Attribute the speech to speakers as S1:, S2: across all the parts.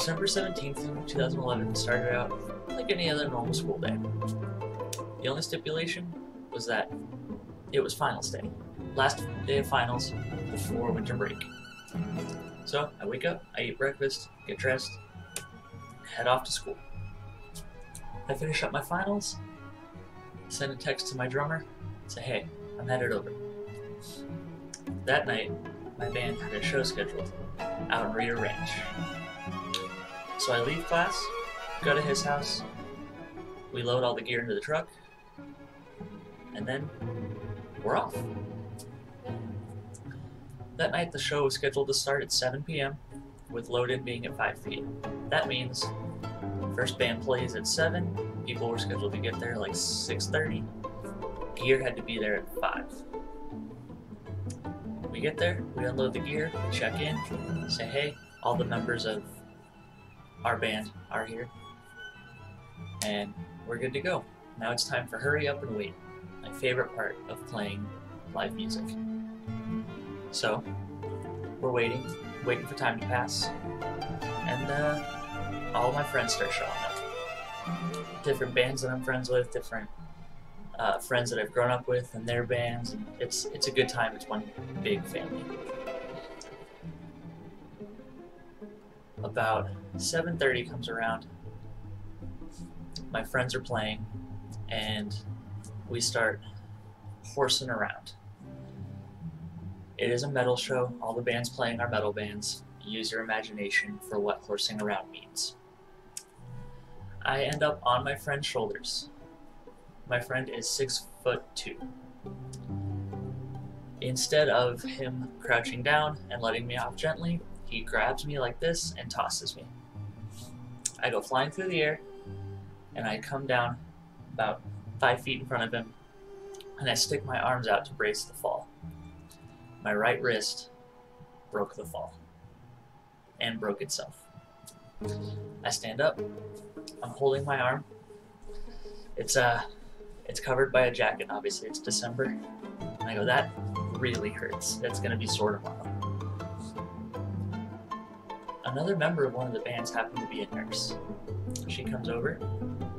S1: December 17th, 2011 started out like any other normal school day. The only stipulation was that it was finals day. Last day of finals before winter break. So I wake up, I eat breakfast, get dressed, head off to school. I finish up my finals, send a text to my drummer, say, hey, I'm headed over. That night, my band had a show scheduled out in Rita Ranch. So I leave class, go to his house, we load all the gear into the truck, and then we're off. That night the show was scheduled to start at 7 p.m. with load-in being at 5 p.m. That means first band plays at 7, people were scheduled to get there like 6:30, gear had to be there at 5. We get there, we unload the gear, check in, say hey, all the members of our band are here, and we're good to go. Now it's time for hurry up and wait, my favorite part of playing live music. So, we're waiting for time to pass, and all my friends start showing up. Different bands that I'm friends with, different friends that I've grown up with and their bands, and it's a good time, it's one big family. About 7:30 comes around, my friends are playing, and we start horsing around. It is a metal show, all the bands playing are metal bands. Use your imagination for what horsing around means. I end up on my friend's shoulders. My friend is 6'2". Instead of him crouching down and letting me off gently, he grabs me like this and tosses me. I go flying through the air, and I come down about 5 feet in front of him, and I stick my arms out to brace the fall. My right wrist broke the fall, and broke itself. I stand up, I'm holding my arm. It's covered by a jacket, obviously, it's December. And I go, that really hurts. That's gonna be sore tomorrow. Another member of one of the bands happened to be a nurse. She comes over,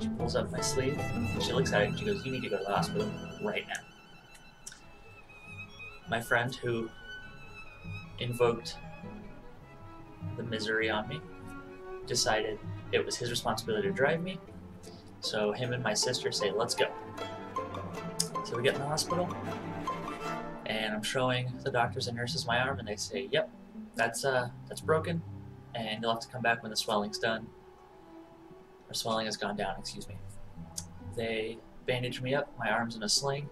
S1: she pulls up my sleeve, she looks at it and she goes, you need to go to the hospital right now. My friend, who invoked the misery on me, decided it was his responsibility to drive me, so him and my sister say, let's go. So we get in the hospital, and I'm showing the doctors and nurses my arm, and they say, yep, that's broken, and you'll have to come back when the swelling's done. Or swelling has gone down, excuse me. They bandage me up, my arm's in a sling,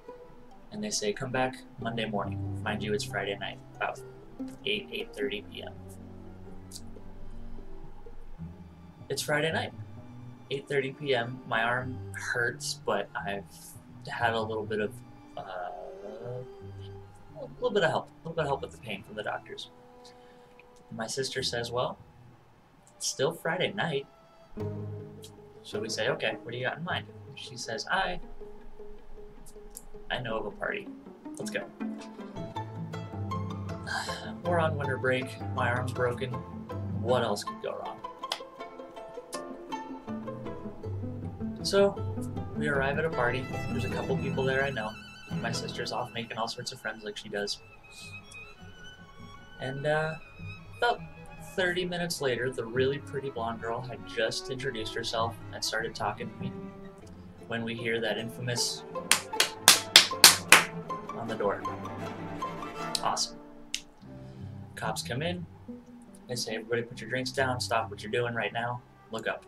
S1: and they say, come back Monday morning. Mind you, it's Friday night, about 8:30 p.m. It's Friday night, 8:30 p.m. My arm hurts, but I've had a little bit of help with the pain from the doctors. My sister says, well, it's still Friday night. So we say, okay, what do you got in mind? She says, I know of a party. Let's go. We're on winter break. My arm's broken. What else could go wrong? So, we arrive at a party. There's a couple people there I know. My sister's off making all sorts of friends like she does. And about 30 minutes later, the really pretty blonde girl had just introduced herself and started talking to me when we hear that infamous on the door. Awesome. Cops come in. They say, everybody put your drinks down, stop what you're doing right now, look up.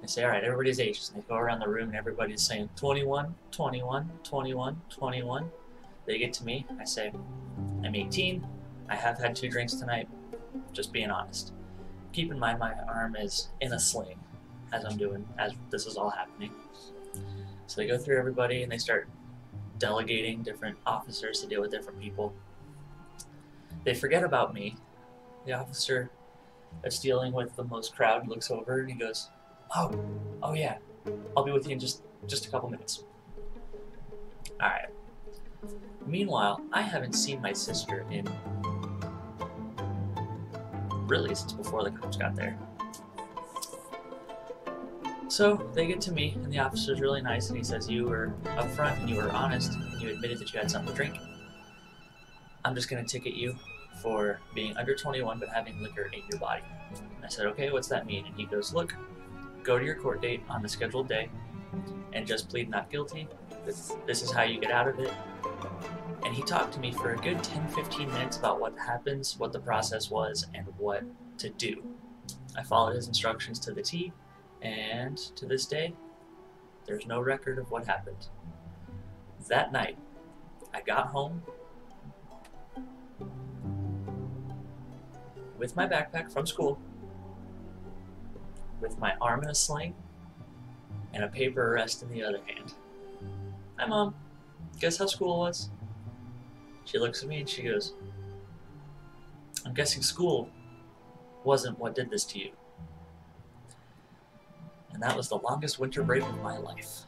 S1: They say, alright, everybody's ages. And they go around the room and everybody's saying 21, 21, 21, 21. They get to me, I say, I'm 18, I have had 2 drinks tonight, just being honest. Keep in mind my arm is in a sling as this is all happening. So they go through everybody and they start delegating different officers to deal with different people. They forget about me. The officer that's dealing with the most crowd looks over and he goes, oh yeah, I'll be with you in just a couple minutes. Alright. Meanwhile, I haven't seen my sister in really since before the cops got there. So they get to me, and the officer's really nice, and he says, you were upfront, and you were honest, and you admitted that you had something to drink. I'm just going to ticket you for being under 21 but having liquor in your body. And I said, okay, what's that mean? And he goes, look, go to your court date on the scheduled day and just plead not guilty. This is how you get out of it. And he talked to me for a good 10-15 minutes about what happens, what the process was, and what to do. I followed his instructions to the T, and to this day, there's no record of what happened. That night, I got home with my backpack from school, with my arm in a sling, and a paper arrest in the other hand. Hi, Mom. Guess how school was? She looks at me and she goes, I'm guessing school wasn't what did this to you. And that was the longest winter break of my life.